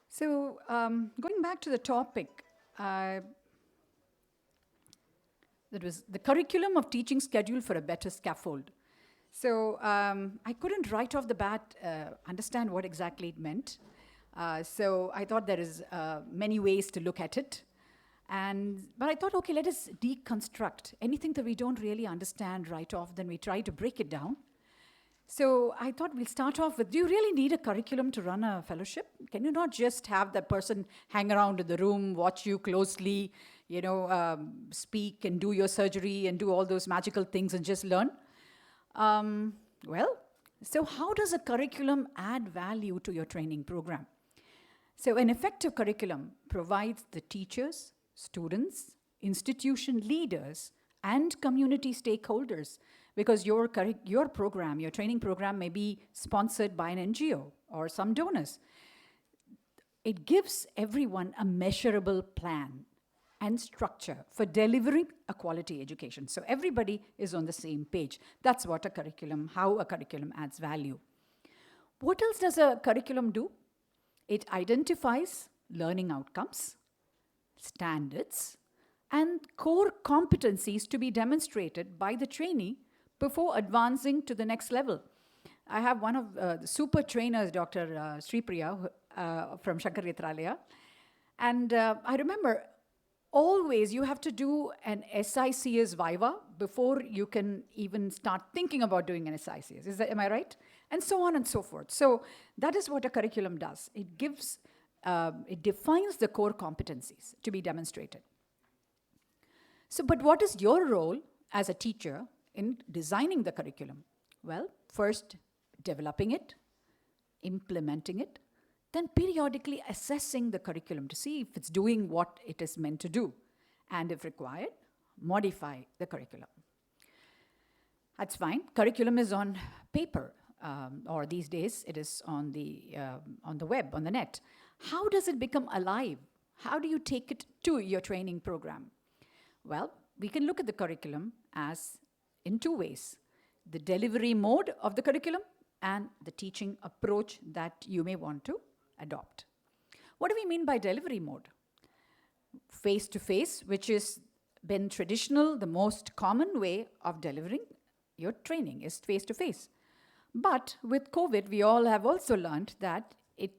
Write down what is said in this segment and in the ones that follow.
So going back to the topic, that was the curriculum of teaching schedule for a better scaffold. So I couldn't right off the bat understand what exactly it meant. So I thought there is many ways to look at it. But I thought, okay, let us deconstruct. Anything that we don't really understand right off, then we try to break it down. So I thought we'll start off with, do you really need a curriculum to run a fellowship? Can you not just have that person hang around in the room, watch you closely, speak and do your surgery and do all those magical things and just learn? So how does a curriculum add value to your training program? So an effective curriculum provides the teachers, students, institution leaders, and community stakeholders, because your program, your training program may be sponsored by an NGO or some donors. It gives everyone a measurable plan and structure for delivering a quality education. So everybody is on the same page. That's what how a curriculum adds value. What else does a curriculum do? It identifies learning outcomes, standards, and core competencies to be demonstrated by the trainee before advancing to the next level. I have one of the super trainers, Dr. Sri Priya from Shankar Vitralaya. And I remember always you have to do an SICS Viva before you can even start thinking about doing an SICS. Am I right? And so on and so forth. So that is what a curriculum does. It defines the core competencies to be demonstrated. So, but what is your role as a teacher in designing the curriculum? Well, first, developing it, implementing it, then periodically assessing the curriculum to see if it's doing what it is meant to do, and if required, modify the curriculum. That's fine. Curriculum is on paper, or these days it is on the web, on the net. How does it become alive? How do you take it to your training program? Well, we can look at the curriculum as in two ways: the delivery mode of the curriculum and the teaching approach that you may want to adopt. What do we mean by delivery mode? Face-to-face, which has been traditional, the most common way of delivering your training is face-to-face. But with COVID, we all have also learned that it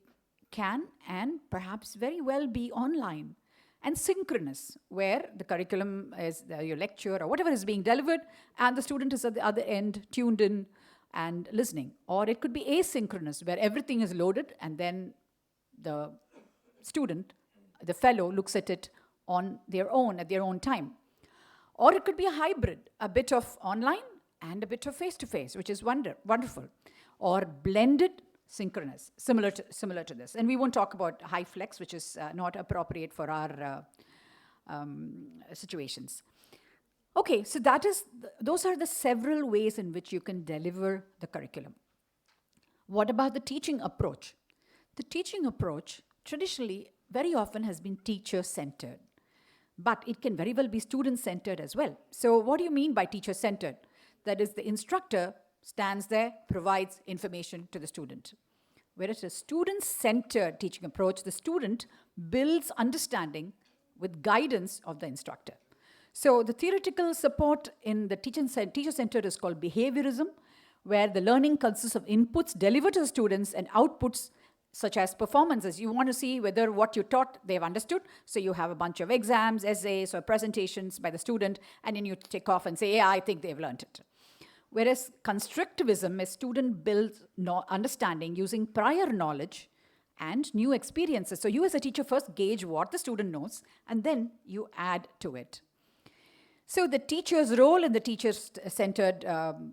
can and perhaps very well be online and synchronous, where the curriculum is your lecture or whatever is being delivered, and the student is at the other end, tuned in and listening. Or it could be asynchronous, where everything is loaded and then the student, the fellow, looks at it on their own, at their own time. Or it could be a hybrid, a bit of online and a bit of face-to-face, which is wonderful. Or blended synchronous, similar to this. And we won't talk about high flex, which is not appropriate for our situations. Okay, so those are the several ways in which you can deliver the curriculum. What about the teaching approach? The teaching approach traditionally very often has been teacher-centered, but it can very well be student-centered as well. So what do you mean by teacher-centered? That is, the instructor stands there, provides information to the student. Whereas a student-centered teaching approach, the student builds understanding with guidance of the instructor. So the theoretical support in the teacher-centered is called behaviorism, where the learning consists of inputs delivered to the students and outputs such as performances. You want to see whether what you taught they've understood. So you have a bunch of exams, essays, or presentations by the student, and then you tick off and say, yeah, I think they've learned it. Whereas constructivism is student builds understanding using prior knowledge and new experiences. So you as a teacher first gauge what the student knows, and then you add to it. So the teacher's role in the teacher-centered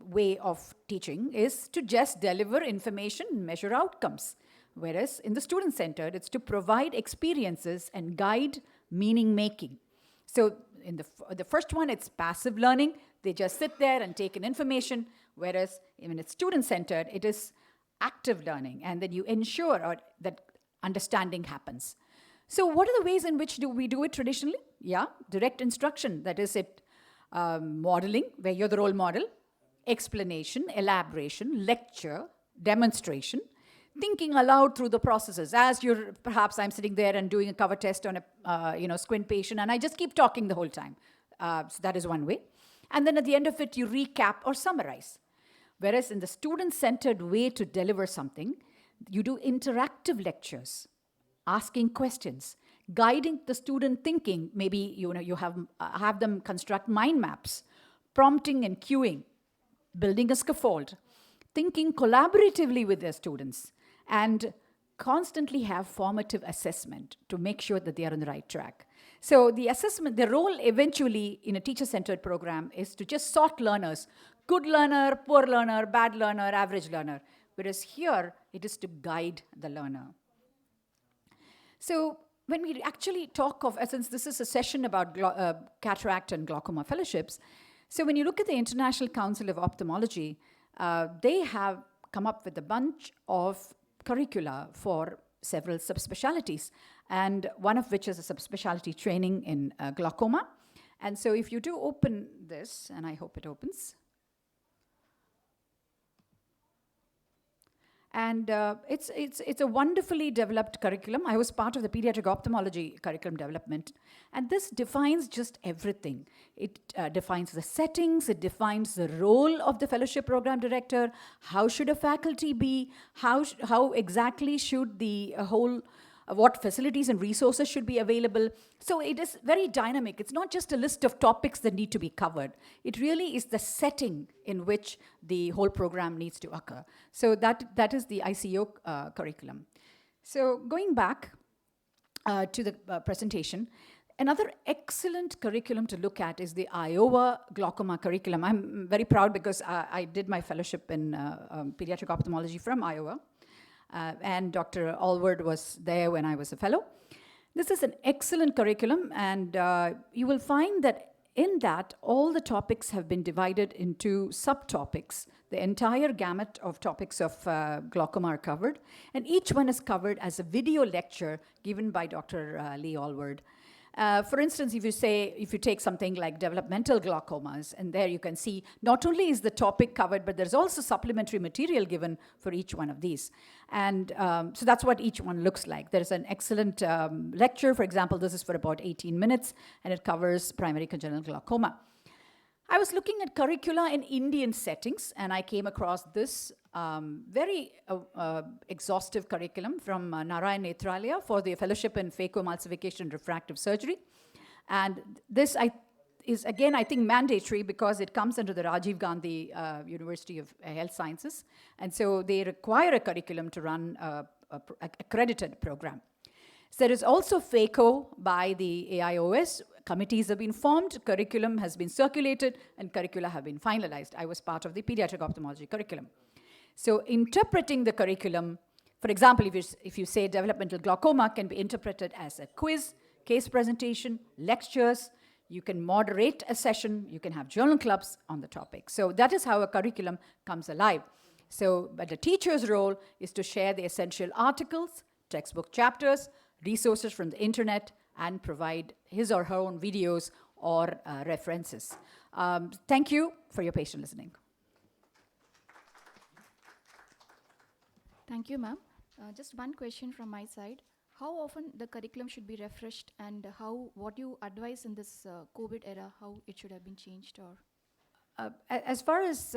way of teaching is to just deliver information, measure outcomes. Whereas in the student-centered, it's to provide experiences and guide meaning-making. So in the first one, it's passive learning. They just sit there and take in information, whereas when it's student-centered, it is active learning, and then you ensure that understanding happens. So what are the ways in which we do it traditionally? Yeah, direct instruction, that is it, modeling, where you're the role model, explanation, elaboration, lecture, demonstration. thinking aloud through the processes. As perhaps I'm sitting there and doing a cover test on a squint patient, and I just keep talking the whole time. So that is one way. And then at the end of it, you recap or summarize. Whereas in the student-centered way to deliver something, you do interactive lectures, asking questions, guiding the student thinking. Maybe you have them construct mind maps, prompting and cueing, building a scaffold, thinking collaboratively with their students, and constantly have formative assessment to make sure that they are on the right track. So the assessment, the role eventually in a teacher-centered program is to just sort learners: good learner, poor learner, bad learner, average learner. Whereas here, it is to guide the learner. So when we actually talk of, since this is a session about cataract and glaucoma fellowships, so when you look at the International Council of Ophthalmology, they have come up with a bunch of curricula for several subspecialties, and one of which is a subspecialty training in glaucoma. And so if you do open this, and I hope it opens, and it's a wonderfully developed curriculum. I was part of the pediatric ophthalmology curriculum development, and this defines just everything. It defines the settings, it defines the role of the fellowship program director, how should a faculty be, how exactly should the whole, what facilities and resources should be available. So it is very dynamic. It's not just a list of topics that need to be covered. It really is the setting in which the whole program needs to occur. So that is the ICO curriculum. So going back to the presentation, another excellent curriculum to look at is the Iowa glaucoma curriculum. I'm very proud because I did my fellowship in pediatric ophthalmology from Iowa. And Dr. Allward was there when I was a fellow. This is an excellent curriculum, and you will find that in that, all the topics have been divided into subtopics. The entire gamut of topics of glaucoma are covered, and each one is covered as a video lecture given by Dr. Lee Allward. For instance, if you take something like developmental glaucomas, and there you can see not only is the topic covered, but there's also supplementary material given for each one of these. And so that's what each one looks like. There's an excellent lecture. For example, this is for about 18 minutes, and it covers primary congenital glaucoma. I was looking at curricula in Indian settings, and I came across this very exhaustive curriculum from Narayan Netralia for the fellowship in phacoemulsification and refractive surgery. And this is, again, I think mandatory because it comes under the Rajiv Gandhi University of Health Sciences. And so they require a curriculum to run an accredited program. So there is also phaco by the AIOS. Committees have been formed, curriculum has been circulated, and curricula have been finalized. I was part of the pediatric ophthalmology curriculum. So interpreting the curriculum, for example, if you say developmental glaucoma can be interpreted as a quiz, case presentation, lectures, you can moderate a session, you can have journal clubs on the topic. So that is how a curriculum comes alive. So, but the teacher's role is to share the essential articles, textbook chapters, resources from the internet, and provide his or her own videos or references. Thank you for your patient listening. Thank you, ma'am. Just one question from my side. How often the curriculum should be refreshed, and what you advise in this COVID era, how it should have been changed? Or as far as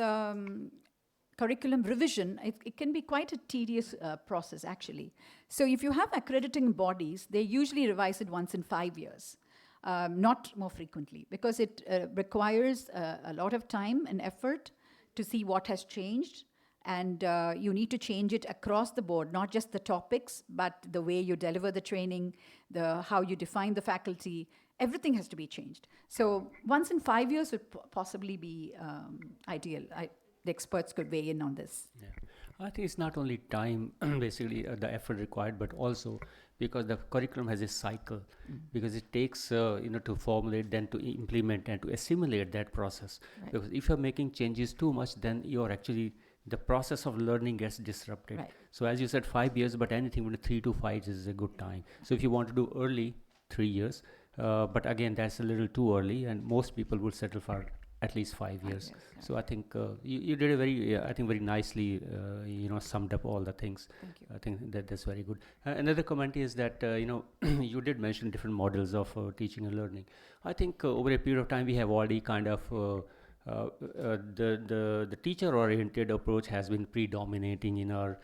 curriculum revision, it can be quite a tedious process, actually. So if you have accrediting bodies, they usually revise it once in 5 years, not more frequently, because it requires a lot of time and effort to see what has changed. And you need to change it across the board, not just the topics, but the way you deliver the training, how you define the faculty. Everything has to be changed. So once in 5 years would possibly be ideal. The experts could weigh in on this. Yeah. I think it's not only time, basically, the effort required, but also because the curriculum has a cycle, because it takes, to formulate, then to implement and to assimilate that process. Right. Because if you're making changes too much, then you're actually, the process of learning gets disrupted. Right. So as you said, 5 years, but anything between 3 to 5 is a good time. So if you want to do early, 3 years, but again, that's a little too early, and most people will settle for at least 5 years. Yes, yeah. So I think you did a very, I think very nicely, summed up all the things. Thank you. I think that's very good. Another comment is that, you did mention different models of teaching and learning. I think over a period of time, we have already kind of, the teacher-oriented approach has been predominating in our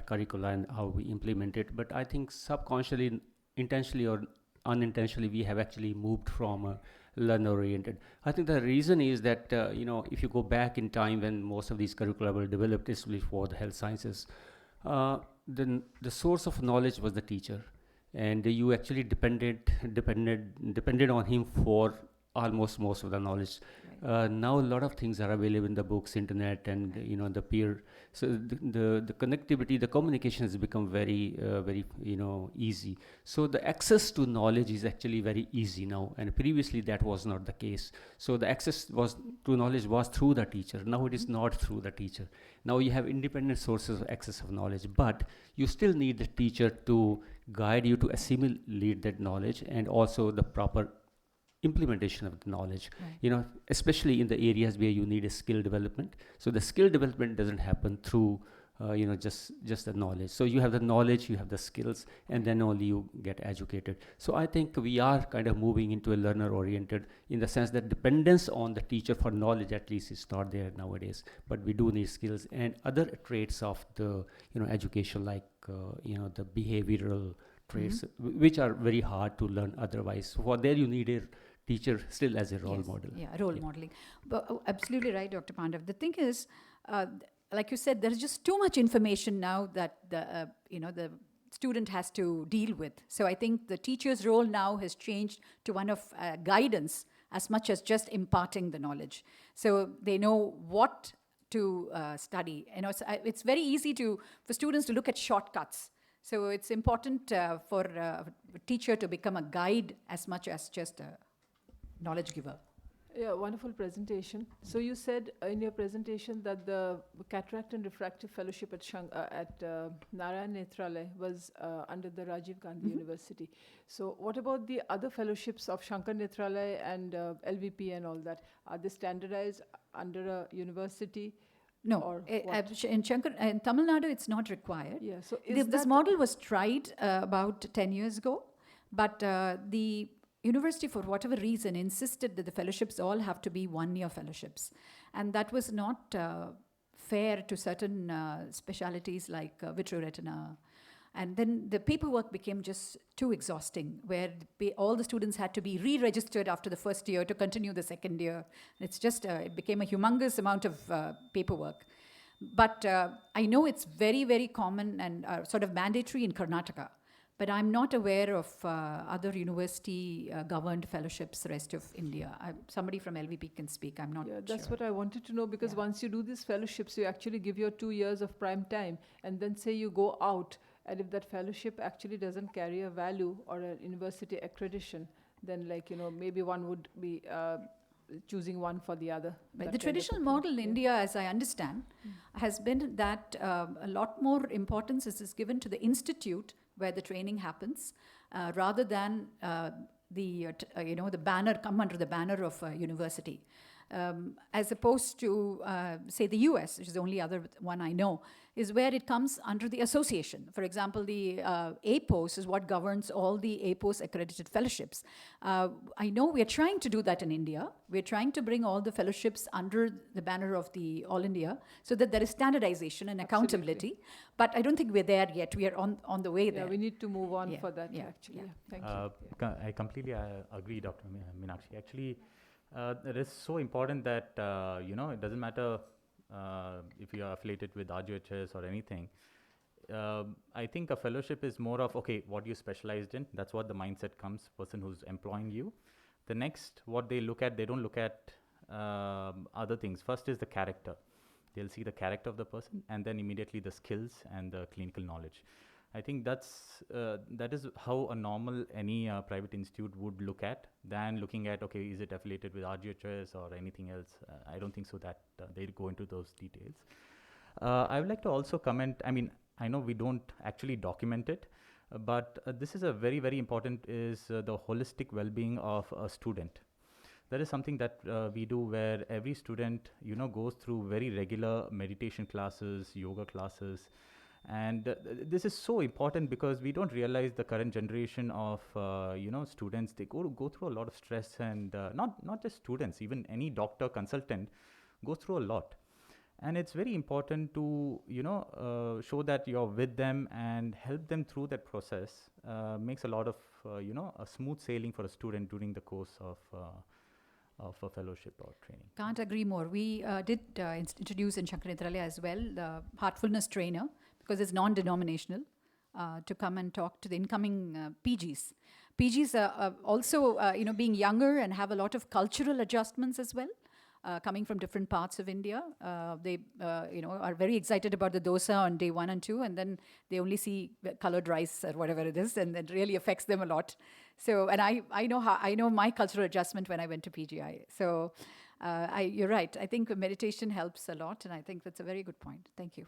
curricula and how we implement it. But I think subconsciously, intentionally or unintentionally, we have actually moved from learner-oriented. I think the reason is that, if you go back in time when most of these curricula were developed, especially for the health sciences, then the source of knowledge was the teacher. And you actually depended on him for almost most of the knowledge. Now a lot of things are available in the books, internet, and the peer. So the connectivity, the communication has become very easy. So the access to knowledge is actually very easy now, and previously that was not the case. So the access to knowledge was through the teacher. Now it is not through the teacher. Now you have independent sources of access of knowledge, but you still need the teacher to guide you to assimilate that knowledge and also the proper implementation of the knowledge. Right. Especially in the areas where you need a skill development. So the skill development doesn't happen through just the knowledge. So you have the knowledge, you have the skills, and then only you get educated. So I think we are kind of moving into a learner oriented, in the sense that dependence on the teacher for knowledge at least is not there nowadays, but we do need skills and other traits of the education, like the behavioral traits, which are very hard to learn otherwise. For there you need a teacher still as a role model. Yeah, role modeling. But absolutely right, Dr. Pandav. The thing is, like you said, there's just too much information now that the student has to deal with. So I think the teacher's role now has changed to one of guidance as much as just imparting the knowledge. So they know what to study. It's very easy for students to look at shortcuts. So it's important for a teacher to become a guide as much as just a knowledge giver. Yeah, wonderful presentation. So you said in your presentation that the Cataract and Refractive Fellowship at Narayan Nethralaya was under the Rajiv Gandhi University. So what about the other fellowships of Shankar Nethralaya and LVP and all that? Are they standardized under a university? No, in Tamil Nadu, it's not required. Yeah, so this model was tried about 10 years ago, but the university, for whatever reason, insisted that the fellowships all have to be one-year fellowships. And that was not fair to certain specialities like vitreoretina. And then the paperwork became just too exhausting, where all the students had to be re-registered after the first year to continue the second year. It's just, it became a humongous amount of paperwork. But I know it's very, very common and sort of mandatory in Karnataka. But I'm not aware of other university governed fellowships rest of India. Somebody from LVP can speak. I'm not sure. That's what I wanted to know, because once you do these fellowships, you actually give your 2 years of prime time, and then say you go out, and if that fellowship actually doesn't carry a value or a university accreditation, then maybe one would be choosing one for the other. But the traditional model in India, as I understand, has been that a lot more importance is given to the institute where the training happens, rather than the banner, come under the banner of a university. As opposed to, say, the US, which is the only other one I know, is where it comes under the association. For example, the APOS is what governs all the APOS accredited fellowships. I know we are trying to do that in India. We're trying to bring all the fellowships under the banner of the All India, so that there is standardization and accountability. But I don't think we're there yet. We are on the way there. Yeah, we need to move on for that, actually. Yeah. Thank you. I completely agree, Dr. Meenakshi. Actually, it is so important that, it doesn't matter if you are affiliated with RGHS or anything. I think a fellowship is more of, okay, what you specialized in, that's what the mindset comes, person who's employing you. The next, what they look at, they don't look at other things. First is the character. They'll see the character of the person, and then immediately the skills and the clinical knowledge. I think that is how a normal any private institute would look at, than looking at, okay, is it affiliated with RGHS or anything else? I don't think so that they'll go into those details. I would like to also comment, I know we don't actually document it, but this is a very, very important, is the holistic well-being of a student. that is something that we do, where every student, goes through very regular meditation classes, yoga classes. And this is so important because we don't realize the current generation of students, they go through a lot of stress, and not just students, even any doctor consultant goes through a lot. And it's very important to show that you're with them and help them through that process. Makes a lot of a smooth sailing for a student during the course of a fellowship or training. Can't agree more. We did introduce in Shankara as well the heartfulness trainer, because it's non-denominational, to come and talk to the incoming PGs. PGs are also, being younger and have a lot of cultural adjustments as well, coming from different parts of India. They, are very excited about the dosa on day 1 and 2, and then they only see colored rice or whatever it is, and it really affects them a lot. So, and I know my cultural adjustment when I went to PGI. So, you're right. I think meditation helps a lot, and I think that's a very good point. Thank you.